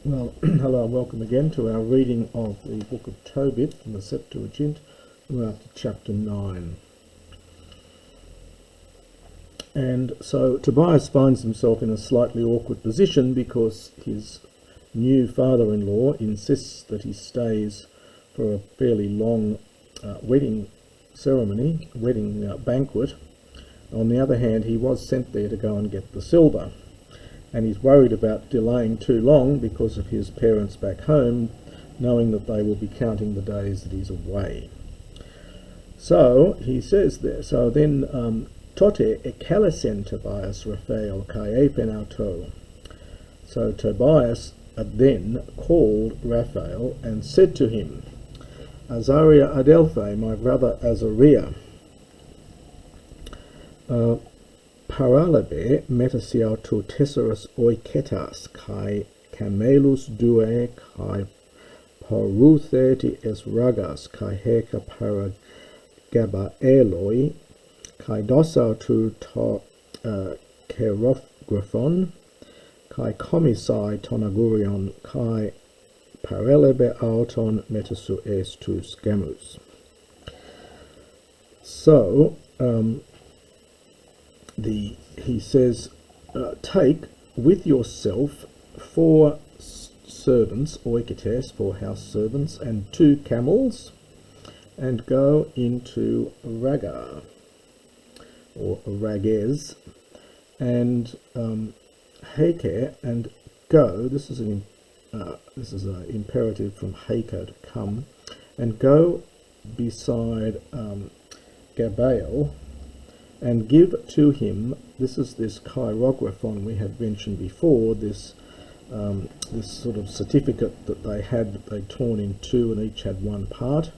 Well, hello and welcome again to our reading of the book of Tobit from the Septuagint. We're up to chapter 9. And so Tobias finds himself in a slightly awkward position because his new father-in-law insists that he stays for a fairly long wedding banquet. On the other hand, he was sent there to go and get the silver. And he's worried about delaying too long because of his parents back home, knowing that they will be counting the days that he's away. So he says there, so then Tote ekalesen Tobias Raphael kai epen auto. So Tobias then called Raphael and said to him, Azariah Adelphi, my brother Azariah, Paralebe metasiau to tesserus oiketas kai camelus due kai parutheti es ragas kai heka para Gabaeloi kai dosau to kerographon kai commissai tonagurion kai paralebe auton metasu estus gamus. So he says, take with yourself 4 servants, oiketes, 4 house servants, and 2 camels, and go into Raga, or Rages, and Heke, and go. This is an imperative from Heke to come, and go beside Gabael, and give to him, this is this chirographon we had mentioned before, this sort of certificate that they'd torn in 2 and each had 1 part.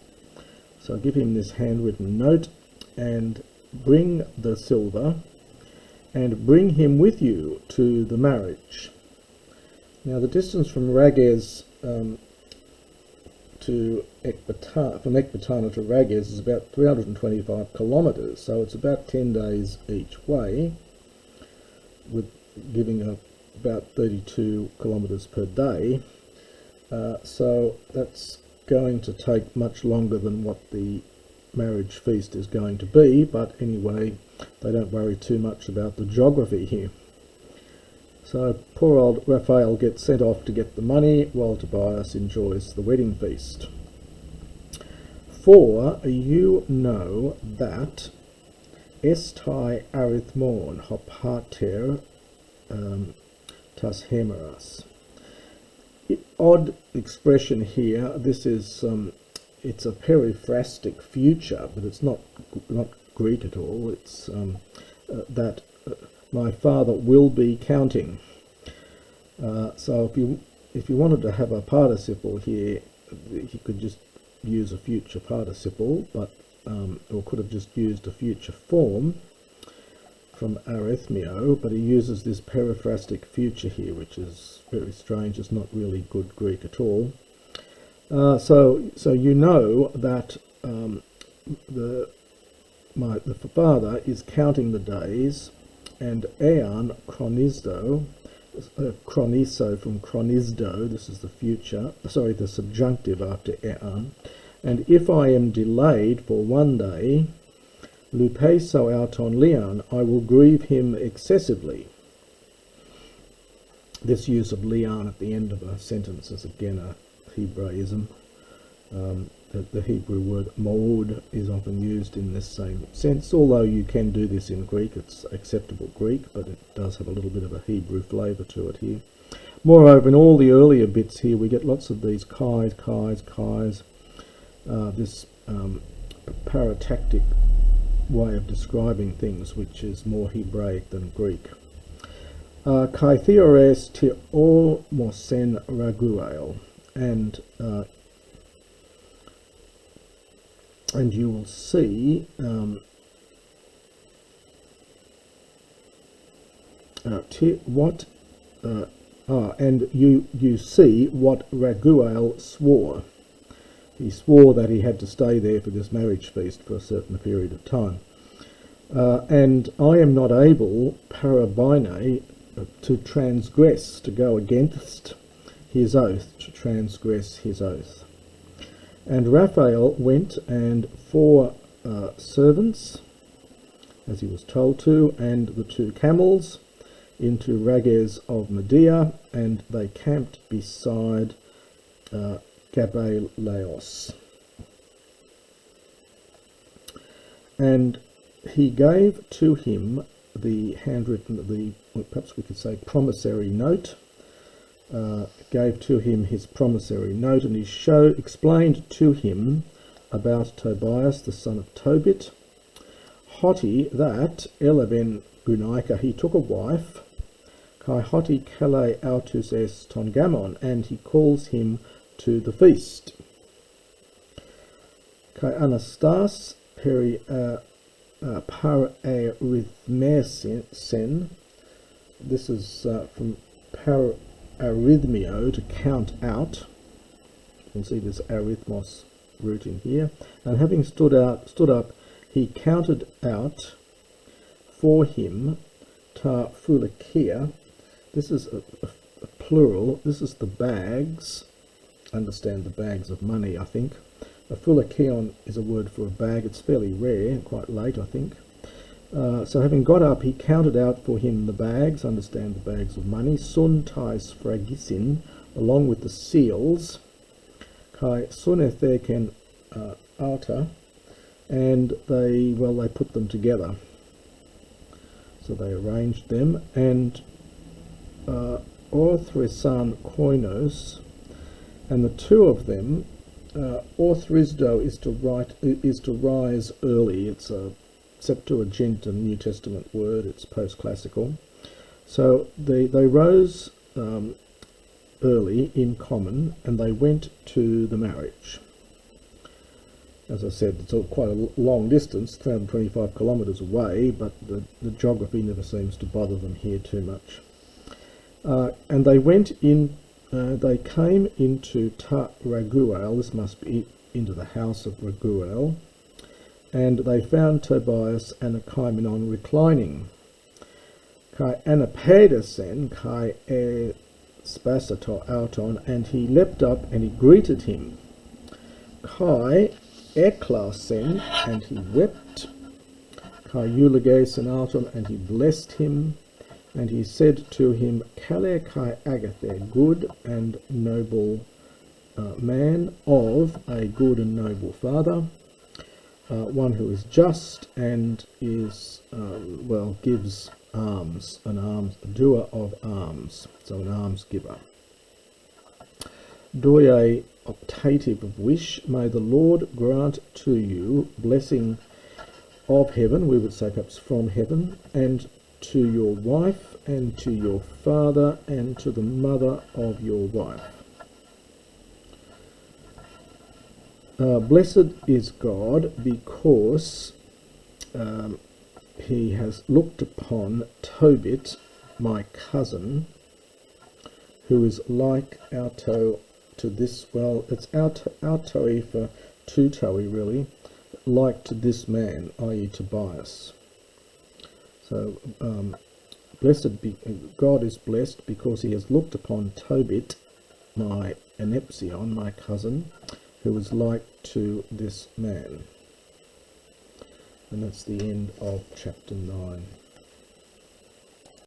So give him this handwritten note and bring the silver and bring him with you to the marriage. Now the distance from Rages from Ecbatana to Rages is about 325 kilometres, so it's about 10 days each way, with giving about 32 kilometres per day. So that's going to take much longer than what the marriage feast is going to be, but anyway, they don't worry too much about the geography here. So poor old Raphael gets sent off to get the money while Tobias enjoys the wedding feast. For you know that estai arithmon hopater tas hemeras. Odd expression here. This is it's a periphrastic future, but it's not Greek at all. It's that my father will be counting. So if you wanted to have a participle here, you could just use a future participle, but or could have just used a future form from arithmio, but he uses this periphrastic future here, which is very strange. It's not really good Greek at all. So you know that the father is counting the days, and ean chronizo from chronisdo, this is the future, sorry, the subjunctive after ean, and if I am delayed for 1 day, lupeso auton leon, I will grieve him excessively. This use of leon at the end of a sentence is again a Hebraism. The Hebrew word mo'od is often used in this same sense, although you can do this in Greek. It's acceptable Greek, but it does have a little bit of a Hebrew flavour to it here. Moreover, in all the earlier bits here, we get lots of these kais, this paratactic way of describing things, which is more Hebraic than Greek. Kai theores te o mosen raguel, and you will see and you see what Raguel swore. He swore that he had to stay there for this marriage feast for a certain period of time. And I am not able, parabine, to transgress, to go against his oath, to transgress his oath. And Raphael went, and 4 servants, as he was told to, and the 2 camels, into Rages of Medea, and they camped beside Gabael. And he gave to him the handwritten, perhaps we could say promissory note, gave to him his promissory note, and he explained to him about Tobias, the son of Tobit, Hoti, that Eleven Gunaika, he took a wife, Kai Hoti Kele Autus es Tongamon, and he calls him to the feast. Kai Anastas peri pararithmesen, this is from pararithmio, to count out. You can see this arithmos root in here. And having stood up, he counted out for him ta fulikia. This is a plural. This is the bags. Understand the bags of money, I think. A fulikion is a word for a bag. It's fairly rare, quite late, I think. So having got up, he counted out for him the bags, understand the bags of money, sun tais fragisin, along with the seals, kai sunetheken alta, and they put them together. So they arranged them, and orthresan koinos, and the 2 of them, orthrisdo is to rise early. It's a Septuagint, a New Testament word. It's post-classical. So they rose early in common, and they went to the marriage. As I said, it's quite a long distance, 325 kilometres away, but the geography never seems to bother them here too much. And they went in. They came into Ta Raguel. This must be into the house of Raguel. And they found Tobias and Achaemenon reclining. Kai anapedesen kai spasato auton, and he leapt up and he greeted him. Kai eklasen, and he wept. Kai eulogesen auton, and he blessed him. And he said to him, Kale kai agathe, good and noble man of a good and noble father, one who is just and is, gives alms, a doer of alms, so an alms giver. Doye optative of wish, may the Lord grant to you blessing of heaven, we would say perhaps from heaven, and to your wife, and to your father, and to the mother of your wife. Blessed is God, because he has looked upon Tobit, my cousin, who is like auto to this, it's autoi for tutoi really, like to this man, i.e. Tobias. So God is blessed because he has looked upon Tobit, my Anepsion, my cousin, who is like to this man. And that's the end of chapter 9.